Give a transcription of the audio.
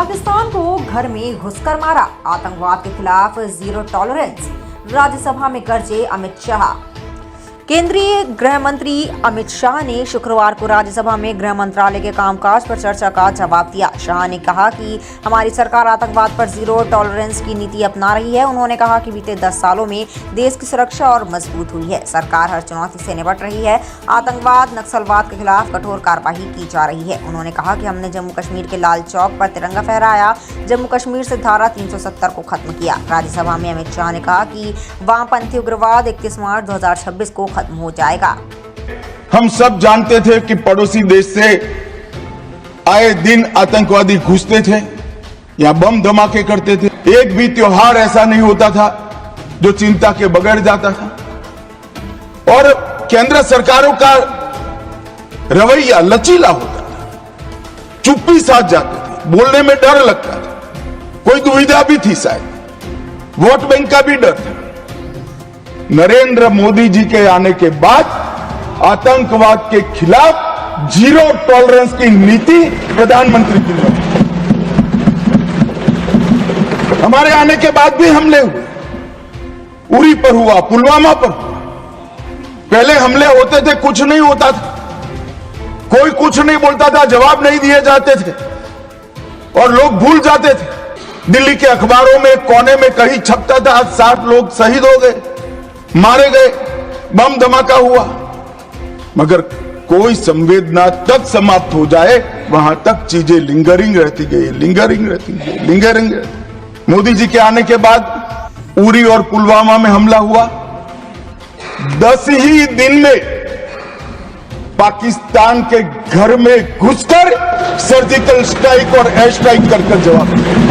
पाकिस्तान को घर में घुसकर मारा, आतंकवाद के खिलाफ जीरो टॉलरेंस। राज्यसभा में गरजे अमित शाह। केंद्रीय गृह मंत्री अमित शाह ने शुक्रवार को राज्यसभा में गृह मंत्रालय के कामकाज पर चर्चा का जवाब दिया। शाह ने कहा कि हमारी सरकार आतंकवाद पर जीरो टॉलरेंस की नीति अपना रही है। उन्होंने कहा कि बीते 10 सालों में देश की सुरक्षा और मजबूत हुई है। सरकार हर चुनौती से निपट रही है। आतंकवाद, नक्सलवाद के खिलाफ कठोर कार्रवाई की जा रही है। उन्होंने कहा कि हमने जम्मू कश्मीर के लाल चौक पर तिरंगा फहराया, जम्मू कश्मीर से धारा 370 को खत्म किया। राज्यसभा में अमित शाह ने कहा कि वामपंथी उग्रवाद 31 मार्च 2026 को खत्म हो जाएगा। हम सब जानते थे कि पड़ोसी देश से आए दिन आतंकवादी घुसते थे या बम धमाके करते थे। एक भी त्योहार ऐसा नहीं होता था जो चिंता के बगैर जाता था। और केंद्र सरकारों का रवैया लचीला होता था, चुप्पी साध जाते थे, बोलने में डर लगता था, कोई दुविधा भी थी, शायद वोट बैंक का भी डर था। नरेंद्र मोदी जी के आने के बाद आतंकवाद के खिलाफ जीरो टॉलरेंस की नीति प्रधानमंत्री की है। हमारे आने के बाद भी हमले हुए, उरी पर हुआ, पुलवामा पर हुआ। पहले हमले होते थे, कुछ नहीं होता था, कोई कुछ नहीं बोलता था, जवाब नहीं दिए जाते थे और लोग भूल जाते थे। दिल्ली के अखबारों में कोने में कहीं छपता था 60 लोग शहीद हो गए, मारे गए, बम धमाका हुआ, मगर कोई संवेदना तक समाप्त हो जाए वहां तक चीजें लिंगरिंग रहती गई। मोदी जी के आने के बाद उरी और पुलवामा में हमला हुआ। 10 ही दिन में पाकिस्तान के घर में घुसकर सर्जिकल स्ट्राइक और एयर स्ट्राइक कर जवाब दिया।